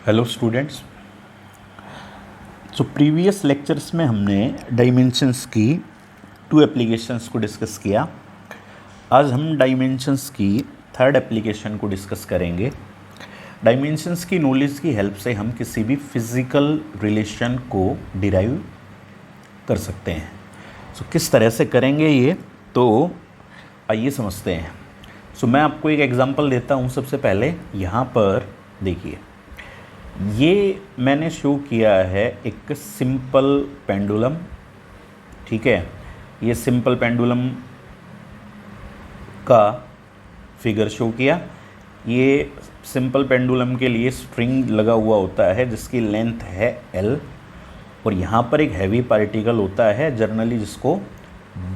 Hello students. Previous lectures में हमने dimensions की 2 एप्लीकेशंस को डिस्कस किया। आज हम डायमेंशंस की 3rd एप्लीकेशन को डिस्कस करेंगे। डायमेंशंस की नॉलेज की हेल्प से हम किसी भी फिज़िकल रिलेशन को डिराइव कर सकते हैं। किस तरह से करेंगे ये, तो आइए समझते हैं। मैं आपको एक एग्जांपल देता हूँ। सबसे पहले यहाँ पर देखिए, ये मैंने शो किया है एक सिंपल पेंडुलम। ठीक है, ये सिंपल पेंडुलम का फिगर शो किया। ये सिंपल पेंडुलम के लिए स्ट्रिंग लगा हुआ होता है जिसकी लेंथ है L, और यहाँ पर एक हैवी पार्टिकल होता है जनरली जिसको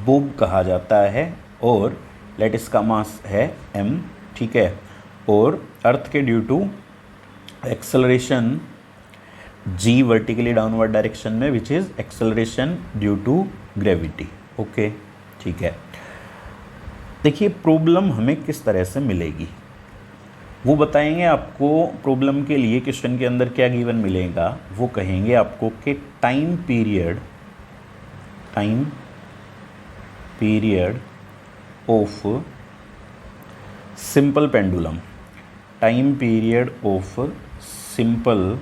बोब कहा जाता है, और लेटिस का मास है m। ठीक है, और अर्थ के due to acceleration g vertically downward direction में, which is acceleration due to gravity. Okay, ठीक है। देखिए, प्रॉब्लम हमें किस तरह से मिलेगी वो बताएंगे आपको। प्रॉब्लम के लिए क्वेश्चन के अंदर क्या गिवन मिलेगा वो कहेंगे आपको कि time period of simple pendulum, time period of simple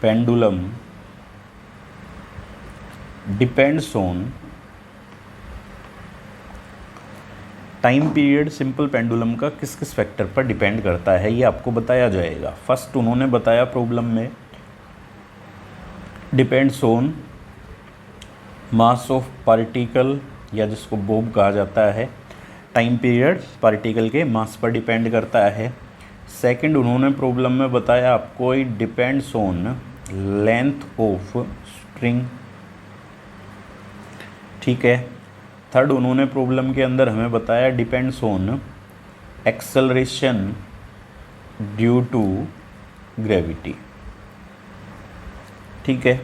pendulum depends on, time period simple pendulum का किस किस फैक्टर पर डिपेंड करता है ये आपको बताया जाएगा। फर्स्ट उन्होंने बताया प्रॉब्लम में depends on mass of particle, या जिसको बोब कहा जाता है। टाइम पीरियड पार्टिकल के मास पर डिपेंड करता है। सेकंड उन्होंने प्रॉब्लम में बताया आपको it depends on length of string. ठीक है। थर्ड उन्होंने प्रॉब्लम के अंदर हमें बताया depends on acceleration due to gravity. ठीक है,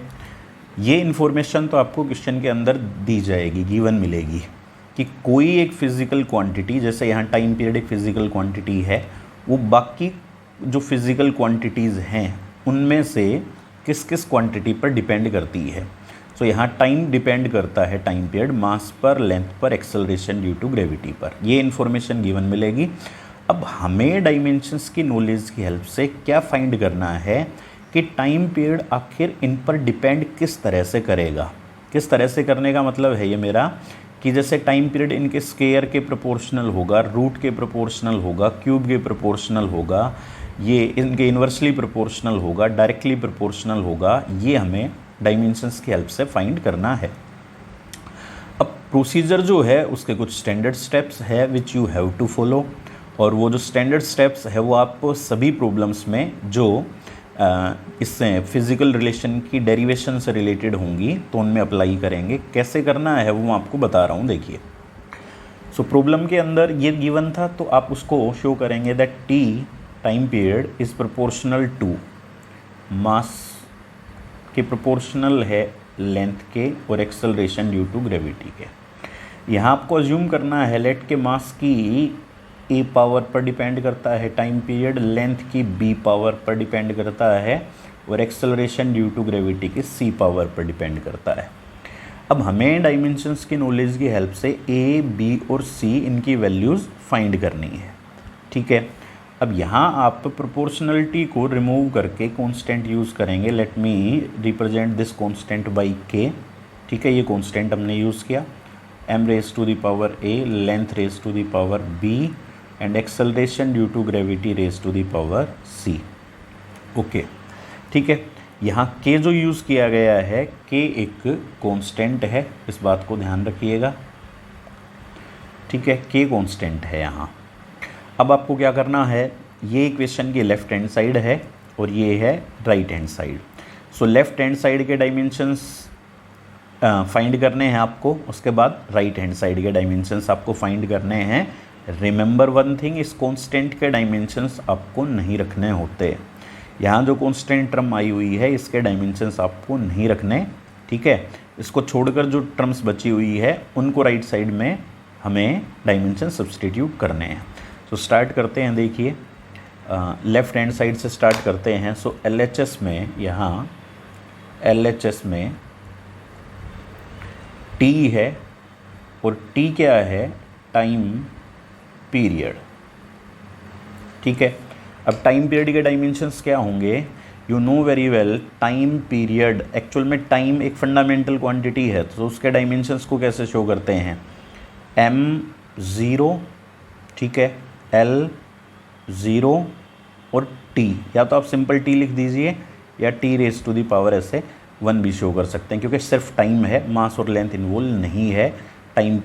ये इन्फॉर्मेशन तो आपको क्वेश्चन के अंदर दी जाएगी, गिवन मिलेगी कि कोई एक फिजिकल क्वांटिटी, जैसे यहाँ टाइम पीरियड एक फिजिकल क्वांटिटी है, वो बाकी जो फिजिकल क्वांटिटीज़ हैं उनमें से किस किस क्वांटिटी पर डिपेंड करती है। यहाँ टाइम डिपेंड करता है, टाइम पीरियड मास पर, लेंथ पर, एक्सेलरेशन ड्यू टू ग्रेविटी पर। ये इन्फॉर्मेशन गिवन मिलेगी। अब हमें डायमेंशंस की नॉलेज की हेल्प से क्या फाइंड करना है कि टाइम पीरियड आखिर इन पर डिपेंड किस तरह से करेगा। किस तरह से करने का मतलब है ये मेरा कि जैसे टाइम पीरियड इनके स्क्वायर के प्रोपोर्शनल होगा, रूट के प्रोपोर्शनल होगा, क्यूब के प्रोपोर्शनल होगा, ये इनके इन्वर्सली प्रोपोर्शनल होगा, डायरेक्टली प्रोपोर्शनल होगा। ये हमें डायमेंशंस की हेल्प से फाइंड करना है। अब प्रोसीजर जो है उसके कुछ स्टैंडर्ड स्टेप्स है which you have to follow, और वो जो स्टैंडर्ड स्टेप्स है वो आप सभी प्रॉब्लम्स में जो इससे फिजिकल रिलेशन की डेरिवेशन से रिलेटेड होंगी तो उनमें अप्लाई करेंगे। कैसे करना है वो मैं आपको बता रहा हूँ। देखिए, प्रॉब्लम के अंदर ये गिवन था तो आप उसको शो करेंगे that T time period is proportional to mass के प्रोपोर्शनल है लेंथ के, और एक्सेलरेशन ड्यू टू ग्रेविटी के। यहाँ आपको अज्यूम करना है लेट के मास की ए पावर पर डिपेंड करता है टाइम पीरियड, लेंथ की बी पावर पर डिपेंड करता है, और एक्सेलरेशन ड्यू टू ग्रेविटी की सी पावर पर डिपेंड करता है। अब हमें डायमेंशंस की नॉलेज की हेल्प से ए, बी और सी इनकी वैल्यूज़ फाइंड करनी है। ठीक है, अब यहाँ आप प्रोपोर्शनलिटी को रिमूव करके कांस्टेंट यूज़ करेंगे। Let me represent this constant by K. ठीक है, ये कांस्टेंट हमने यूज़ किया। m raise to the power a, length raise to the power b, and acceleration due to gravity raise to the power c। Okay, ठीक है। यहाँ k जो use किया गया है, k एक कांस्टेंट है, इस बात को ध्यान रखिएगा। ठीक है, k कांस्टेंट है यहाँ। अब आपको क्या करना है, ये इक्वेशन की लेफ़्ट हैंड साइड है और ये है right hand side. Left hand side के डायमेंशंस फाइंड करने हैं आपको, उसके बाद राइट हैंड साइड के डायमेंशंस आपको फाइंड करने हैं। रिमेंबर वन थिंग, इस कांस्टेंट के डायमेंशंस आपको नहीं रखने होते। यहाँ जो कांस्टेंट टर्म आई हुई है इसके डायमेंशंस आपको नहीं रखने। ठीक है, इसको छोड़कर जो टर्म्स बची हुई है उनको राइट साइड में हमें डायमेंशन सब्सटीट्यूट करने हैं। तो स्टार्ट करते हैं। देखिए, लेफ़्ट हैंड साइड से स्टार्ट करते हैं। सो LHS में, यहाँ LHS में T है और T क्या है, टाइम पीरियड। ठीक है, अब टाइम पीरियड के डायमेंशंस क्या होंगे, you know very well. Time period actual में टाइम एक फंडामेंटल क्वांटिटी है, तो उसके डायमेंशंस को कैसे शो करते हैं, m0, ठीक है, L0 और T, या तो आप सिंपल T लिख दीजिए या T raise to the power ऐसे 1 भी शो कर सकते हैं, क्योंकि सिर्फ टाइम है, मास और लेंथ इन्वॉल्व नहीं है टाइम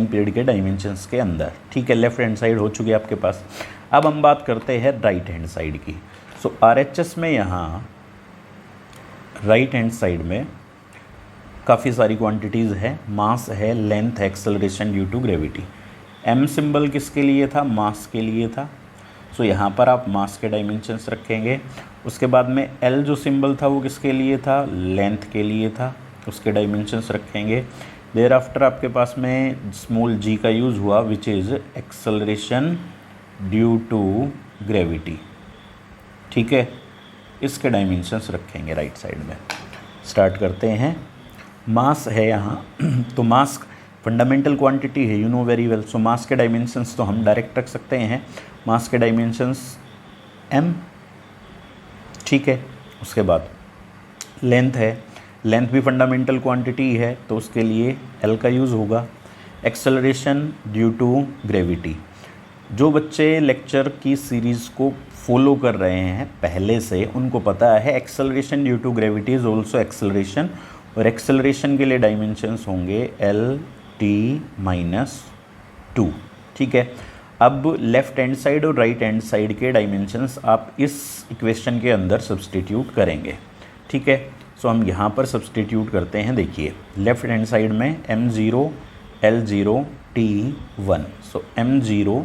पीरियड के डायमेंशंस के अंदर। ठीक है, लेफ्ट हैंड साइड हो चुकी है आपके पास। अब हम बात करते हैं राइट हैंड साइड की। सो RHS में यहाँ राइट हैंड साइड में काफ़ी सारी क्वांटिटीज़ है, मास है, लेंथ है, acceleration due to gravity. M symbol किसके लिए था, मास के लिए था। सो यहाँ पर आप मास के डायमेंशंस रखेंगे। उसके बाद में L जो सिंबल था वो किसके लिए था, लेंथ के लिए था, उसके डायमेंशंस रखेंगे। देयर आफ्टर आपके पास में स्मॉल g का यूज़ हुआ, which is acceleration due to gravity. ठीक है, इसके डायमेंशंस रखेंगे राइट साइड में। स्टार्ट करते हैं। मास है यहाँ तो मास फंडामेंटल क्वांटिटी है, यू नो वेरी वेल। सो मास के डायमेंशंस तो हम डायरेक्ट रख सकते हैं, मास के डायमेंशंस m। ठीक है, उसके बाद लेंथ है, लेंथ भी फंडामेंटल क्वांटिटी है, तो उसके लिए L का यूज़ होगा। Acceleration due to gravity. जो बच्चे लेक्चर की सीरीज़ को फॉलो कर रहे हैं पहले से, उनको पता है acceleration due to gravity is also acceleration, और एक्सेलरेशन के लिए डायमेंशंस होंगे L-T-2। ठीक है, अब लेफ़्ट हैंड साइड और राइट हैंड साइड के डायमेंशंस आप इस इक्वेशन के अंदर सब्सटीट्यूट करेंगे। ठीक है, सो हम यहाँ पर सब्सटीट्यूट करते हैं। देखिए, लेफ़्ट हैंड साइड में m0, L0, T1। सो m0,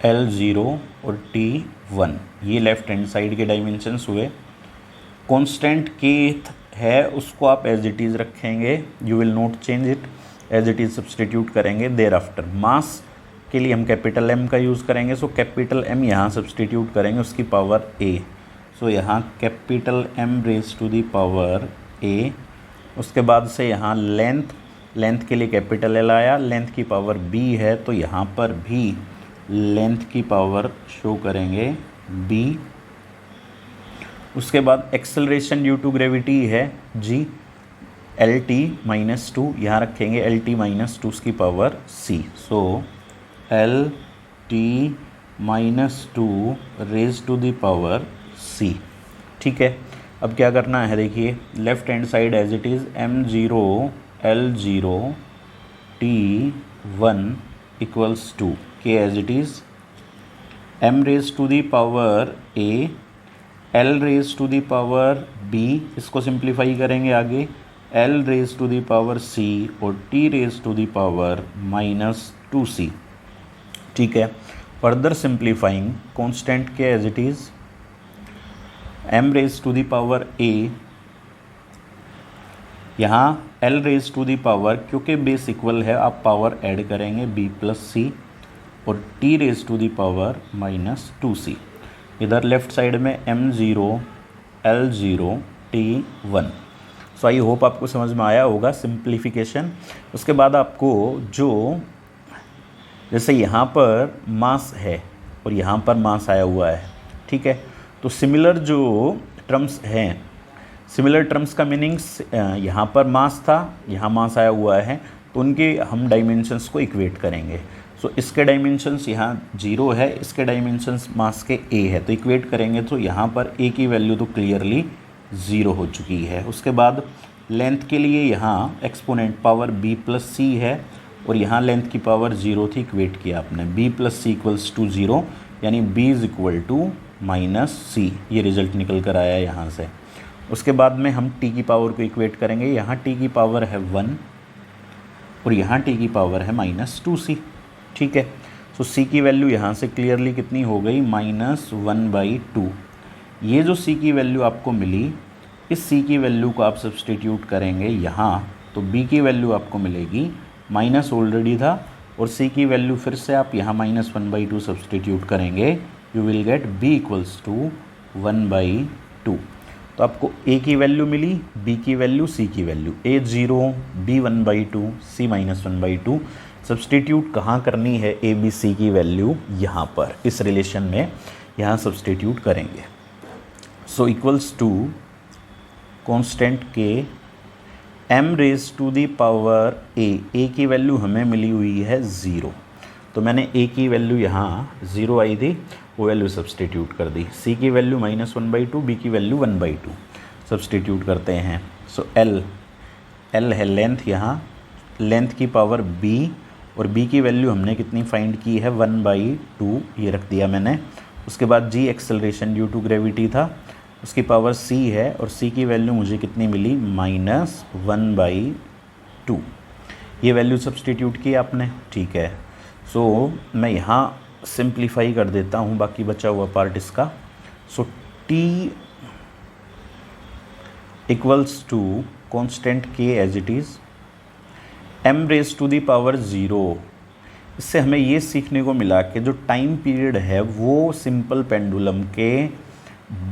L0 और T1, ये लेफ़्ट हैंड साइड के डायमेंशंस हुए। कांस्टेंट k है, उसको आप एज इट इज़ रखेंगे, you will not change it, as it is substitute करेंगे। देयर आफ्टर मास के लिए हम कैपिटल M का यूज़ करेंगे। सो कैपिटल M यहाँ सब्सटीट्यूट करेंगे, उसकी पावर a। सो यहाँ capital M raise to the power a। उसके बाद से यहाँ लेंथ के लिए कैपिटल L आया, लेंथ की पावर b है, तो यहाँ पर भी लेंथ की पावर शो करेंगे b। उसके बाद एक्सेलरेशन ड्यू टू ग्रेविटी है g, LT-2 यहाँ रखेंगे, LT-2 उसकी power c। So LT-2 raise to the power c। ठीक है, अब क्या करना है, देखिए left hand side as it is m0, L0, T1 equals to k as it is m raise to the power a, L raise to the power b, इसको simplify करेंगे आगे, L raise to the power c और T raise to the power -2c। ठीक है, further simplifying constant के as it is m raise to the power a, यहाँ L raise to the power, क्योंकि base equal है आप power add करेंगे b plus c, और T raise to the power -2c। इधर लेफ्ट साइड में m0, L0, T1। So I hope आपको समझ में आया होगा सिंप्लीफिकेशन। उसके बाद आपको जो, जैसे यहाँ पर मास है और यहाँ पर मास आया हुआ है, ठीक है, तो सिमिलर जो टर्म्स हैं, सिमिलर टर्म्स का मीनिंग्स, यहाँ पर मास था, यहाँ मास आया हुआ है, तो उनके हम डायमेंशंस को इक्वेट करेंगे। सो इसके डायमेंशंस यहाँ 0 है, इसके डायमेंशंस मास के a है, तो इक्वेट करेंगे तो यहाँ पर a की वैल्यू तो क्लियरली 0 हो चुकी है। उसके बाद लेंथ के लिए यहाँ exponent power b plus c है, और यहाँ लेंथ की पावर 0 थी, इक्वेट किया आपने b plus c equals to 0, यानी b is equal to -c, ये रिजल्ट निकल कर आया है यहाँ से। उसके बाद में हम t की पावर को इक्वेट करेंगे, यहाँ t की पावर है 1 और यहाँ t की पावर है -2c। ठीक है, सो c की वैल्यू यहाँ से क्लियरली कितनी हो गई, -1/2। ये जो c की वैल्यू आपको मिली, इस c की वैल्यू को आप सब्सटीट्यूट करेंगे यहाँ, तो b की वैल्यू आपको मिलेगी, माइनस ऑलरेडी था और सी की वैल्यू फिर से आप यहाँ -1/2 सब्सटीट्यूट करेंगे, you will get b equals to 1/2। तो आपको a की वैल्यू मिली, b की वैल्यू, c की value, a 0, b 1/2, c -1/2। Substitute कहाँ करनी है a b c की वैल्यू? यहाँ पर इस रिलेशन में यहाँ सब्सटीट्यूट करेंगे। So equals to constant k m raise to the power a की वैल्यू हमें मिली हुई है 0, तो मैंने a की वैल्यू यहाँ 0 आई थी, वो वैल्यू सब्सटीट्यूट कर दी। c की वैल्यू -1/2, b की वैल्यू 1/2 सब्सटीट्यूट करते हैं। सो l है लेंथ, यहाँ लेंथ की पावर b, और b की वैल्यू हमने कितनी फाइंड की है? 1/2, ये रख दिया मैंने। उसके बाद g acceleration due to gravity था, उसकी पावर c है, और c की वैल्यू मुझे कितनी मिली? -1/2। ये वैल्यू सब्सटीट्यूट की आपने, ठीक है। सो मैं यहाँ सिंप्लीफाई कर देता हूँ बाकी बचा हुआ पार्ट इसका। So t equals to constant k as it is m raise to the power 0। इससे हमें ये सीखने को मिला कि जो टाइम पीरियड है वो सिंपल पेंडुलम के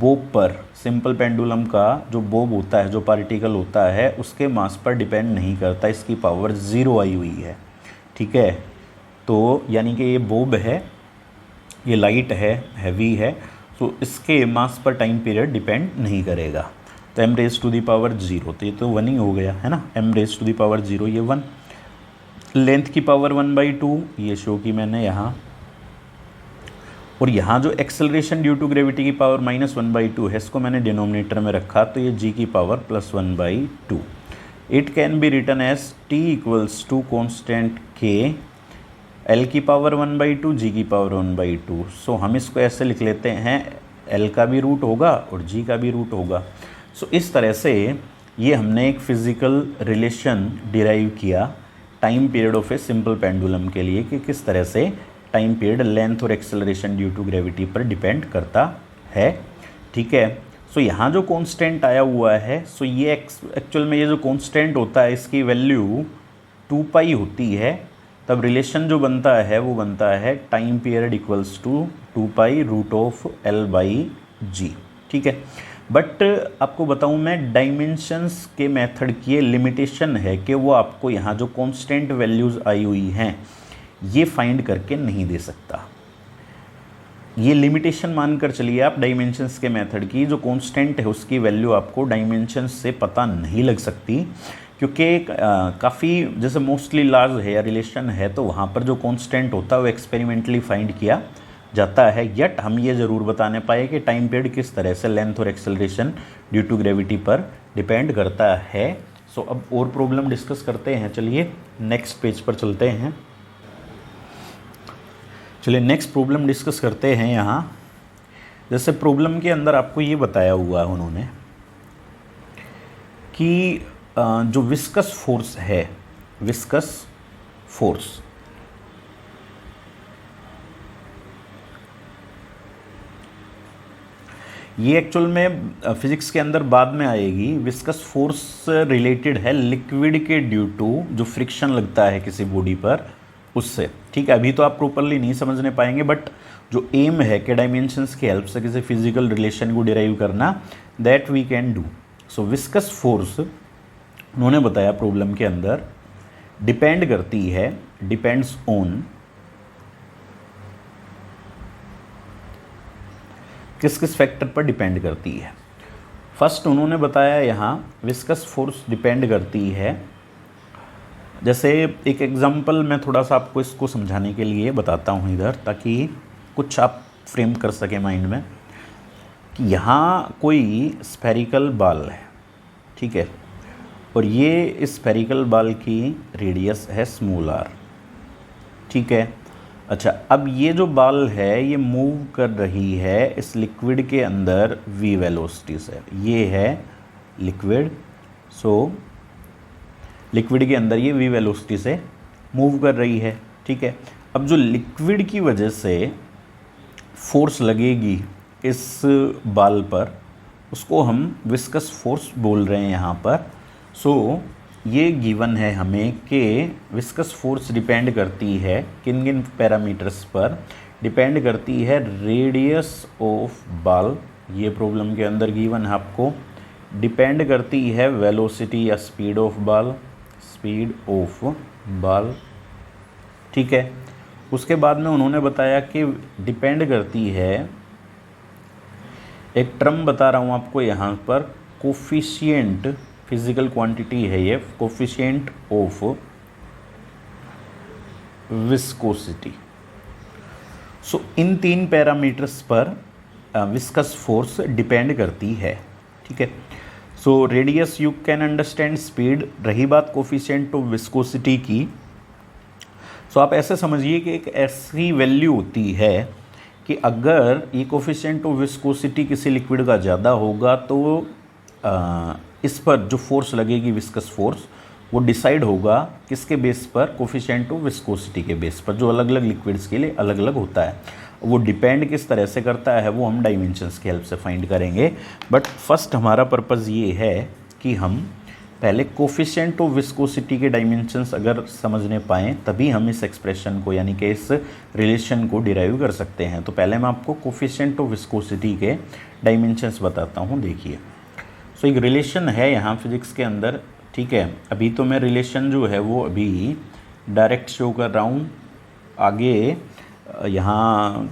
बोब पर, सिंपल पेंडुलम का जो बोब होता है, जो पार्टिकल होता है, उसके मास पर डिपेंड नहीं करता, इसकी पावर 0 आई हुई है, ठीक है। तो यानी कि ये बोब है, ये लाइट है, हैवी है, तो इसके मास पर टाइम पीरियड डिपेंड नहीं करेगा। तो m raise to the power 0, तो ये तो 1 ही हो गया है ना, m raise to the power 0 ये 1। लेंथ की पावर 1/2 ये शो की मैंने यहाँ, और यहाँ जो एक्सेलरेशन ड्यू टू ग्रेविटी की पावर -1/2 है, इसको मैंने डिनोमिनेटर में रखा, तो ये g की power +1/2। It can be written as t equals to constant k, l की पावर 1/2, g की पावर 1/2। सो हम इसको ऐसे लिख लेते हैं, l का भी रूट होगा और g का भी रूट होगा। सो इस तरह से ये हमने एक फिज़िकल रिलेशन डिराइव किया time period of a simple pendulum के लिए, कि किस तरह से टाइम पीरियड लेंथ और एक्सेलरेशन ड्यू टू ग्रेविटी पर डिपेंड करता है, ठीक है। सो यहाँ जो कांस्टेंट आया हुआ है, सो ये एक्चुअल में ये जो कांस्टेंट होता है, इसकी वैल्यू 2π होती है, तब रिलेशन जो बनता है वो बनता है time period equals to 2π√L/g, ठीक है। बट आपको बताऊं मैं, डायमेंशंस के मेथड की ये लिमिटेशन है कि वो आपको यहाँ जो कांस्टेंट वैल्यूज़ आई हुई हैं ये फाइंड करके नहीं दे सकता। ये लिमिटेशन मानकर चलिए आप डायमेंशंस के मेथड की, जो कांस्टेंट है उसकी वैल्यू आपको डायमेंशंस से पता नहीं लग सकती, क्योंकि काफ़ी जैसे मोस्टली लार्ज है या रिलेशन है, तो वहाँ पर जो कांस्टेंट होता है वो एक्सपेरिमेंटली फाइंड किया जाता है। यट हम ये ज़रूर बताने पाए कि टाइम पीरियड किस तरह से लेंथ और एक्सेलरेशन ड्यू टू ग्रेविटी पर डिपेंड करता है। सो अब और प्रॉब्लम डिस्कस करते हैं, चलिए नेक्स्ट पेज पर चलते हैं। चलिए नेक्स्ट प्रॉब्लम डिस्कस करते हैं। यहाँ जैसे प्रॉब्लम के अंदर आपको ये बताया हुआ है उन्होंने कि जो विस्कस फोर्स है, विस्कस फोर्स, ये एक्चुअल में फिजिक्स के अंदर बाद में आएगी। विस्कस फोर्स रिलेटेड है लिक्विड के ड्यू टू जो फ्रिक्शन लगता है किसी बॉडी पर, उससे, ठीक है। अभी तो आप प्रॉपरली नहीं समझने पाएंगे, बट जो एम है कि डायमेंशंस की हेल्प से किसी फिजिकल रिलेशन को डिराइव करना, that we can do. So viscous force उन्होंने बताया प्रॉब्लम के अंदर डिपेंड करती है, डिपेंड्स ऑन किस किस फैक्टर पर डिपेंड करती है। फर्स्ट उन्होंने बताया यहाँ विस्कस फोर्स डिपेंड करती है, जैसे एक एग्जांपल मैं थोड़ा सा आपको इसको समझाने के लिए बताता हूँ इधर, ताकि कुछ आप फ्रेम कर सकें माइंड में, कि यहाँ कोई स्फेरिकल बाल है, ठीक है, और ये स्फेरिकल बाल की रेडियस है स्मॉल r, ठीक है। अच्छा, अब ये जो बाल है ये मूव कर रही है इस लिक्विड के अंदर v वेलोसिटी से, ये है लिक्विड, सो लिक्विड के अंदर ये v वेलोसिटी से मूव कर रही है, ठीक है। अब जो लिक्विड की वजह से फोर्स लगेगी इस बाल पर, उसको हम विस्कस फोर्स बोल रहे हैं यहाँ पर। सो ये गिवन है हमें कि विस्कस फोर्स डिपेंड करती है किन किन पैरामीटर्स पर, डिपेंड करती है रेडियस ऑफ बॉल, ये प्रॉब्लम के अंदर गिवन है आपको, डिपेंड करती है वेलोसिटी या speed of ball, speed of ball, ठीक है। उसके बाद में उन्होंने बताया कि डिपेंड करती है, एक टर्म बता रहा हूँ आपको यहाँ पर, कोफिशिएंट, फिजिकल क्वांटिटी है ये, coefficient of viscosity. So in 3 parameters पर विस्कस फोर्स डिपेंड करती है, ठीक है। So radius you can understand, speed, रही बात कोफिशिएंट ऑफ विस्कोसिटी की, सो आप ऐसे समझिए कि एक ऐसी वैल्यू होती है कि अगर ये कोफिशिएंट ऑफ विस्कोसिटी किसी लिक्विड का ज़्यादा होगा तो इस पर जो फोर्स लगेगी, विस्कस फोर्स, वो डिसाइड होगा किसके बेस पर, कोफिशिएंट ऑफ विस्कोसिटी के बेस पर, जो अलग अलग लिक्विड्स के लिए अलग अलग होता है। वो डिपेंड किस तरह से करता है वो हम डायमेंशंस की हेल्प से फाइंड करेंगे। बट फर्स्ट हमारा पर्पज़ ये है कि हम पहले कोफिशिएंट ऑफ विस्कोसिटी के डायमेंशंस अगर समझने पाएँ तभी हम इस एक्सप्रेशन को, यानी कि इस रिलेशन को डिराइव कर सकते हैं। तो पहले मैं आपको कोफिशिएंट ऑफ विस्कोसिटी के डायमेंशंस बताता हूँ। देखिए, सो एक रिलेशन है यहाँ फिजिक्स के अंदर, ठीक है। अभी तो मैं रिलेशन जो है वो अभी डायरेक्ट शो कर रहा हूँ, आगे यहाँ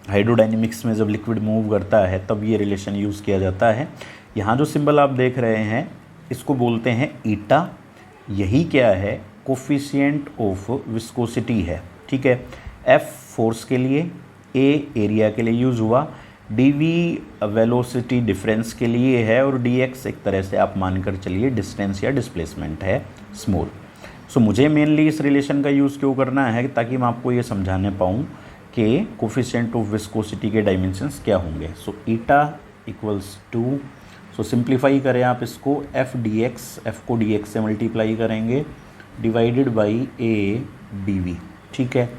हाइड्रोडायनेमिक्स में जब लिक्विड मूव करता है तब ये रिलेशन यूज़ किया जाता है। यहाँ जो सिंबल आप देख रहे हैं इसको बोलते हैं ईटा, यही क्या है, कोफिशिएंट ऑफ विस्कोसिटी है, ठीक है। एफ फोर्स के लिए, ए एरिया के लिए यूज़ हुआ, डीवी वेलोसिटी डिफरेंस के लिए है, और डीएक्स एक तरह से आप मानकर चलिए डिस्टेंस या डिस्प्लेसमेंट है, स्मॉल। सो मुझे मेनली इस रिलेशन का यूज़ क्यों करना है, ताकि मैं आपको ये समझाने पाऊँ कि कोफिशिएंट ऑफ विस्कोसिटी के डायमेंशंस क्या होंगे। So eta equals to, so simplify करें आप इसको, एफ डी एक्स, एफ को डी एक्स से मल्टीप्लाई करेंगे, divided by A D V, ठीक है।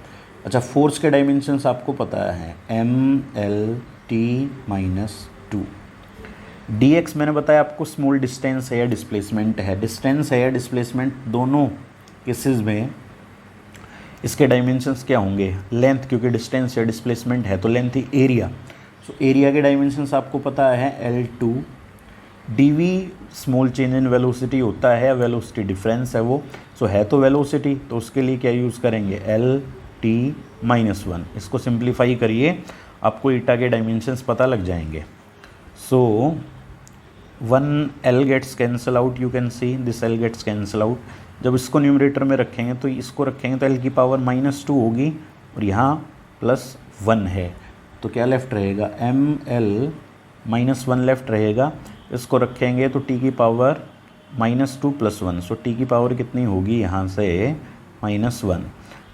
अच्छा, फोर्स के डायमेंशंस आपको पता है, M L T minus two, D X मैंने बताया आपको स्मॉल डिस्टेंस है या डिस्प्लेसमेंट है, डिस्टेंस है या डिस्प्लेसमेंट, दोनों केसेस में इसके डायमेंशंस क्या होंगे, लेंथ, क्योंकि डिस्टेंस या डिस्प्लेसमेंट है तो लेंथ ही, एरिया, सो एरिया के डायमेंशंस आपको पता है L2, dv small change in velocity होता है, वेलोसिटी डिफरेंस है वो, सो है तो वेलोसिटी, तो उसके लिए क्या यूज़ करेंगे, L(t)-1, इसको सिंप्लीफाई करिए आपको ईटा के डायमेंशंस पता लग जाएंगे। So 1 L gets cancel out, you can see this L gets cancel out, जब इसको न्यूमरेटर में रखेंगे तो इसको रखेंगे तो L की पावर -2 होगी, और यहाँ +1 है, तो क्या लेफ्ट रहेगा, ML -1 लेफ्ट रहेगा, इसको रखेंगे तो T की पावर -2 + 1, सो T की पावर कितनी होगी यहाँ से -1,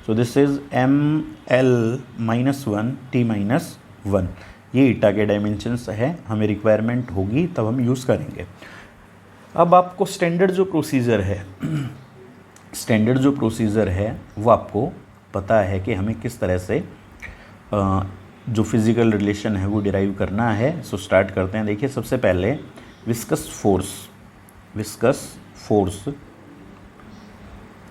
so this is ML -1 T -1, ये ईटा के डायमेंशंस है, हमें रिक्वायरमेंट होगी तब हम यूज़ करेंगे। अब आपको स्टैंडर्ड जो प्रोसीजर है वो आपको पता है कि हमें किस तरह से जो फिज़िकल रिलेशन है वो डिराइव करना है। सो स्टार्ट करते हैं। देखिए, सबसे पहले viscous force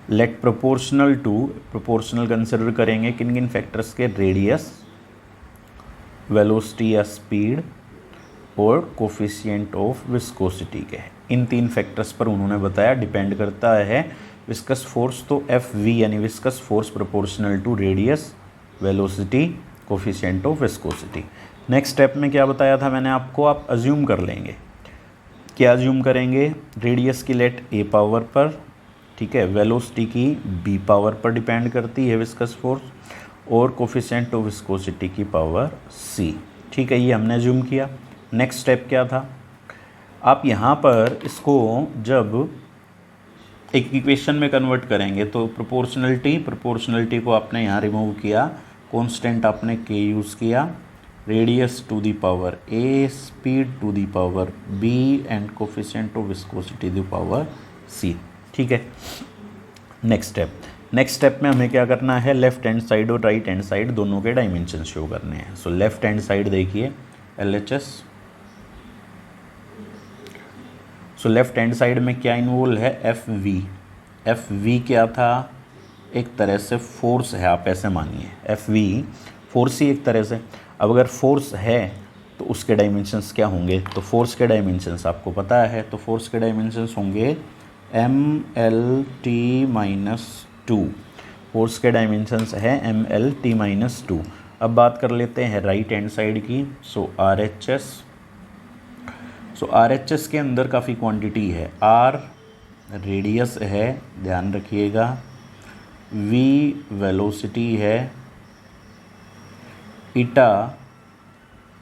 let proportional consider करेंगे किन किन फैक्टर्स के, रेडियस, वेलोसिटी या स्पीड और कोफिशिएंट ऑफ विस्कोसिटी के। इन 3 फैक्टर्स पर उन्होंने बताया डिपेंड करता है विस्कस फोर्स, तो एफ वी यानी viscous force proportional to radius, velocity, coefficient of viscosity. Next step में क्या बताया था मैंने आपको, आप अज्यूम कर लेंगे, क्या अज्यूम करेंगे, रेडियस की लेट ए पावर पर, ठीक है, वेलोसिटी की बी पावर पर डिपेंड करती है विस्कस फोर्स, और कोफिशिएंट ऑफ विस्कोसिटी की पावर सी, ठीक है, ये हमने अज्यूम किया। नेक्स्ट स्टेप क्या था, आप यहाँ पर इसको जब एक इक्वेशन में कन्वर्ट करेंगे तो प्रोपोर्शनलिटी को आपने यहाँ रिमूव किया, कांस्टेंट आपने के यूज़ किया, radius to the power A, speed to the power B, and coefficient of viscosity to the power C, ठीक है। नेक्स्ट स्टेप में हमें क्या करना है, लेफ्ट हैंड साइड और राइट हैंड साइड दोनों के डायमेंशन शो करने हैं। सो लेफ्ट हैंड साइड देखिए LHS, so left hand side में क्या इन्वॉल्व है, एफ वी। एफ वी क्या था, एक तरह से फोर्स है, आप ऐसे मानिए एफ वी फोर्स ही एक तरह से। अब अगर फोर्स है तो उसके डायमेंशंस क्या होंगे, तो फोर्स के डायमेंशंस आपको पता है, तो फोर्स के डायमेंशंस होंगे M L T minus two. Force के डायमेंशंस है M L T minus two. अब बात कर लेते हैं राइट हैंड साइड की। So R H S, so R H S के अंदर काफ़ी क्वांटिटी है। आर रेडियस है, ध्यान रखिएगा, वी वेलोसिटी है, ईटा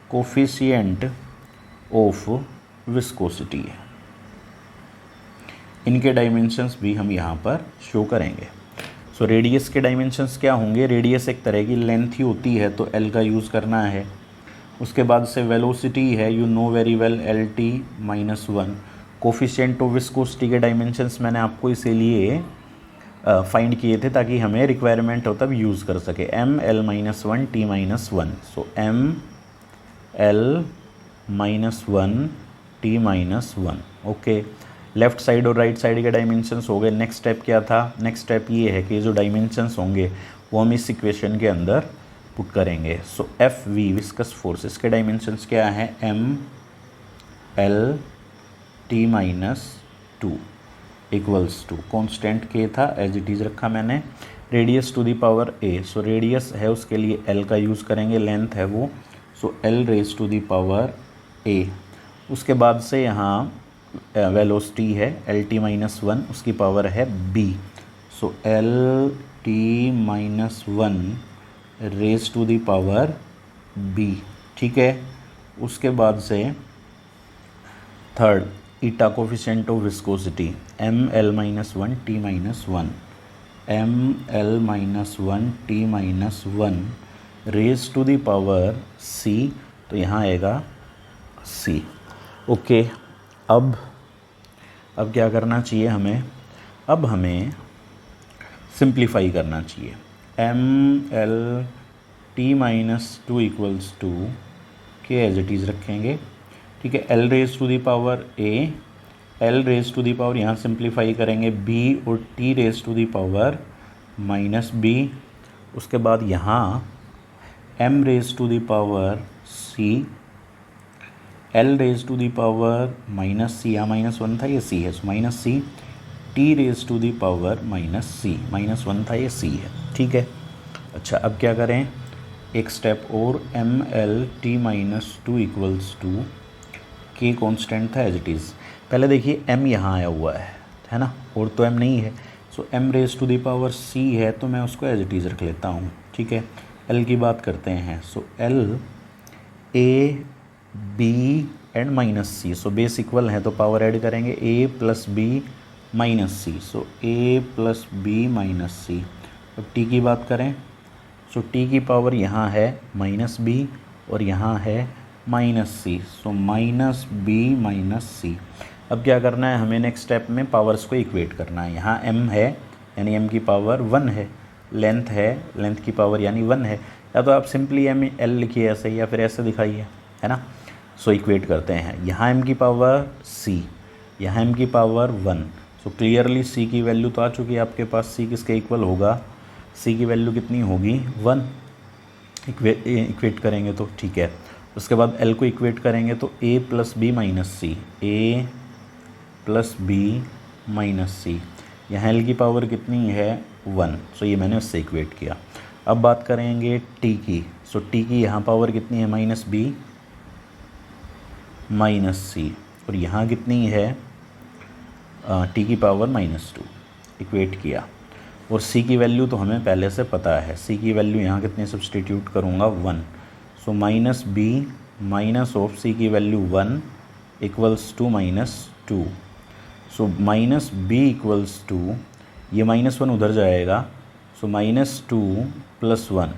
कोफिशिएंट ऑफ विस्कोसिटी है। इनके डायमेंशंस भी हम यहाँ पर शो करेंगे। सो रेडियस के डायमेंशंस क्या होंगे, रेडियस एक तरह की लेंथ ही होती है तो एल का यूज़ करना है। उसके बाद से वेलोसिटी है, you know very well, L T minus one. Coefficient of viscosity के डायमेंशंस मैंने आपको इसीलिए फाइंड किए थे ताकि हमें रिक्वायरमेंट हो तब यूज़ कर सके, M L minus one T minus one. So M L minus one T minus one. Okay, left side और राइट साइड के डायमेंशंस हो गए। नेक्स्ट स्टेप क्या था, नेक्स्ट स्टेप ये है कि जो डायमेंशंस होंगे वो हम इस इक्वेशन के अंदर पुट करेंगे। So F V viscous forces के डायमेंशंस क्या है, M L T minus two equals to, constant के था एज इट इज़ रखा मैंने, radius to the power A. So radius है उसके लिए एल का यूज़ करेंगे, लेंथ है वो, so L raise to the power A. उसके बाद से यहाँ वेलोसिटी है एल टी माइनस वन, उसकी पावर है B. So L T minus one raise to the power B, ठीक है। उसके बाद से third, eta coefficient of viscosity, M L minus one T minus one, M L minus one T minus one raise to the power C, तो यहाँ आएगा सी। Okay, अब क्या करना चाहिए हमें, अब हमें सिंप्लीफाई करना चाहिए। M L T minus two equals to K as it is रखेंगे, ठीक है। L raise to the power A, L raise to the power यहाँ सिंप्लीफाई करेंगे बी, और T raise to the power minus B. उसके बाद यहाँ M raise to the power C, L raise to the power minus C, यहाँ minus one था ये C है, so minus C, T raise to the power minus C, minus one था ये C है, ठीक है। अच्छा, अब क्या करें, एक स्टेप और, M L T minus two equals to K constant था एज इट इज़। पहले देखिए एम यहाँ आया हुआ है ना, और तो एम नहीं है, so M raise to the power C है तो मैं उसको एज इट इज़ रख लेता हूँ, ठीक है। एल की बात करते हैं, so L A B and minus C, so base equal है तो पावर ऐड करेंगे, A plus B minus C, so A plus B minus C. अब टी की बात करें, सो टी की पावर यहाँ है माइनस बी और यहाँ है माइनस सी, सो माइनस बी माइनस सी। अब क्या करना है हमें, नेक्स्ट स्टेप में पावर्स को इक्वेट करना है। यहाँ m है यानी m की पावर 1 है, लेंथ है, लेंथ की पावर यानी 1 है, या तो आप सिंपली एम एल लिखिए ऐसे, या फिर ऐसे दिखाइए, है ना। सो इक्वेट करते हैं, यहाँ m की पावर c, यहाँ m की पावर 1, सो क्लियरली c की वैल्यू तो आ चुकी है आपके पास। c किसके इक्वल होगा, c की वैल्यू कितनी होगी 1, इक्वेट करेंगे तो, ठीक है। उसके बाद l को इक्वेट करेंगे तो a plus B minus C, a plus B minus C, यहाँ l की पावर कितनी है 1, सो ये मैंने उससे इक्वेट किया। अब बात करेंगे t की, सो t की यहाँ पावर कितनी है माइनस बी माइनस सी, और यहाँ कितनी है t की पावर माइनस 2, इक्वेट किया। और c की वैल्यू तो हमें पहले से पता है, c की वैल्यू यहाँ कितनी सब्सटीट्यूट करूँगा 1, so minus B minus of C की value 1 equals to minus 2, so minus B equals to, ये माइनस 1 उधर जाएगा, सो माइनस 2 प्लस 1,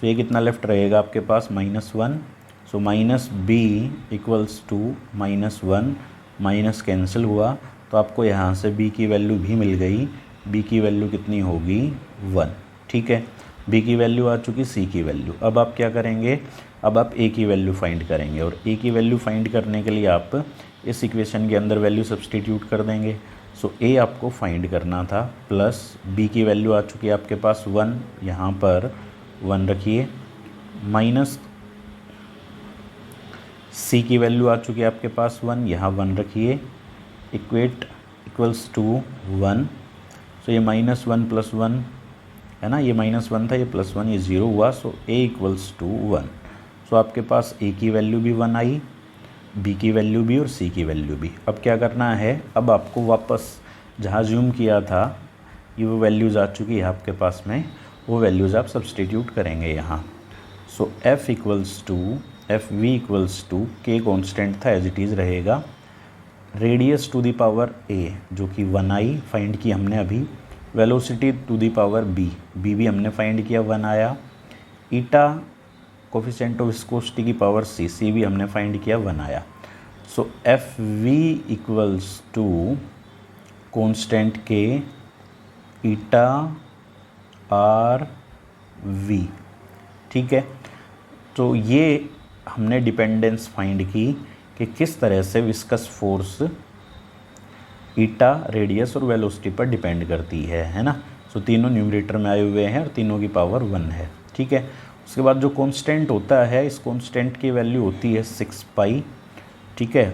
सो ये कितना लेफ्ट रहेगा आपके पास minus 1, so minus B equals to minus 1, minus cancel हुआ तो आपको यहाँ से b की वैल्यू भी मिल गई, b की वैल्यू कितनी होगी 1, ठीक है। b की वैल्यू आ चुकी, c की वैल्यू। अब आप क्या करेंगे, अब आप a की वैल्यू फाइंड करेंगे, और a की वैल्यू फाइंड करने के लिए आप इस इक्वेशन के अंदर वैल्यू सब्सटीट्यूट कर देंगे। सो ए आपको फाइंड करना था, प्लस बी की वैल्यू आ चुकी है आपके पास 1, यहाँ पर 1 रखिए, माइनस सी की वैल्यू आ चुकी है आपके पास 1, यहाँ 1 रखिए, इक्वल्स टू 1। सो ये -1 + 1 है ना, ये -1 था, ये +1, ये 0 हुआ। सो ए इक्वल्स टू 1। सो आपके पास ए की वैल्यू भी 1 आई, बी की वैल्यू भी और सी की वैल्यू भी। अब क्या करना है, अब आपको वापस जहाँ ज्यूम किया था ये वो वैल्यूज़ आ चुकी है आपके पास में, वो वैल्यूज़ आप सब्सटीट्यूट करेंगे यहाँ। So F V equals to K constant था, एज इट इज़ रहेगा, radius to the power A जो कि 1 आई फाइंड की हमने अभी, velocity to the power B भी हमने फाइंड किया 1 आया, ईटा कोफिशिएंट ऑफ विस्कोसिटी की पावर सी भी हमने फाइंड किया 1 आया। So F V equals to constant K eta are we, ठीक है। तो ये हमने डिपेंडेंस फाइंड की कि किस तरह से विस्कस फोर्स ईटा, रेडियस और वेलोसिटी पर डिपेंड करती है ना। सो तीनों न्यूमरेटर में आए हुए हैं और तीनों की पावर 1 है, ठीक है। उसके बाद जो कांस्टेंट होता है, इस कांस्टेंट की वैल्यू होती है 6 पाई, ठीक है।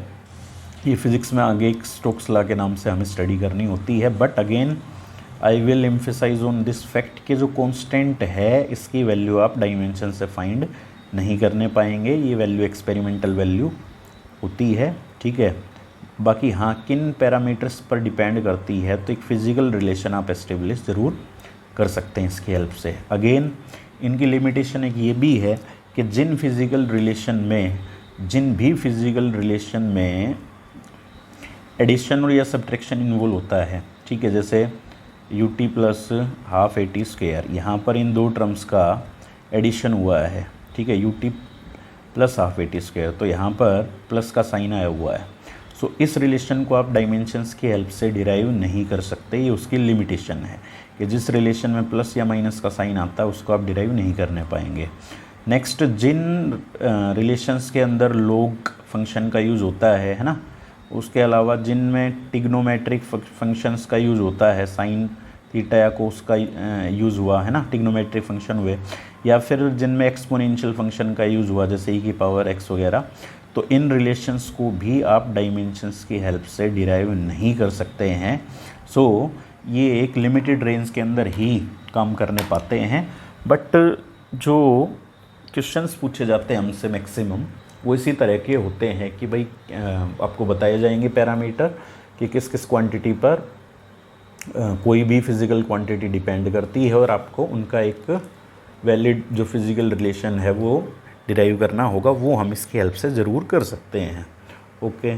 ये फिज़िक्स में आगे एक स्टोक्स लॉ के नाम से हमें स्टडी करनी होती है, but again I will emphasize on this fact कि जो कांस्टेंट है इसकी वैल्यू आप डायमेंशन से फाइंड नहीं करने पाएंगे, ये वैल्यू एक्सपेरिमेंटल वैल्यू होती है, ठीक है। बाकी हाँ, किन पैरामीटर्स पर डिपेंड करती है तो एक फ़िज़िकल रिलेशन आप एस्टेब्लिश ज़रूर कर सकते हैं इसकी हेल्प से। अगेन इनकी लिमिटेशन एक ये भी है कि जिन भी फिज़िकल रिलेशन में एडिशन और या सब्ट्रैक्शन इन्वॉल्व होता है, ठीक है, जैसे ut + ½ AT², यहाँ पर इन दो टर्म्स का एडिशन हुआ है, ठीक है, ut + ½ AT², तो यहाँ पर प्लस का साइन आया हुआ है। सो इस रिलेशन को आप डायमेंशंस की हेल्प से डिराइव नहीं कर सकते, ये उसकी लिमिटेशन है कि जिस रिलेशन में प्लस या माइनस का साइन आता है उसको आप डिराइव नहीं करने पाएंगे। नेक्स्ट, जिन रिलेशंस के अंदर लॉग फंक्शन का यूज़ होता है ना, उसके अलावा जिनमें टिग्नोमेट्रिक फंक्शंस का यूज़ होता है, साइन थीटा या कोस का यूज़ हुआ है ना, टिग्नोमेट्रिक फंक्शन हुए, या फिर जिनमें एक्सपोनेंशियल फंक्शन का यूज़ हुआ जैसे e⁻x वगैरह, तो इन रिलेशंस को भी आप डायमेंशंस की हेल्प से डिराइव नहीं कर सकते हैं। सो ये एक लिमिटेड रेंज के अंदर ही काम करने पाते हैं, बट जो क्वेश्चंस पूछे जाते हैं हमसे मैक्सिमम वो इसी तरह के होते हैं कि भाई आपको बताए जाएंगे पैरामीटर कि किस किस क्वांटिटी पर कोई भी फिज़िकल क्वांटिटी डिपेंड करती है, और आपको उनका एक वैलिड जो फिज़िकल रिलेशन है वो डिराइव करना होगा, वो हम इसकी हेल्प से ज़रूर कर सकते हैं। ओके।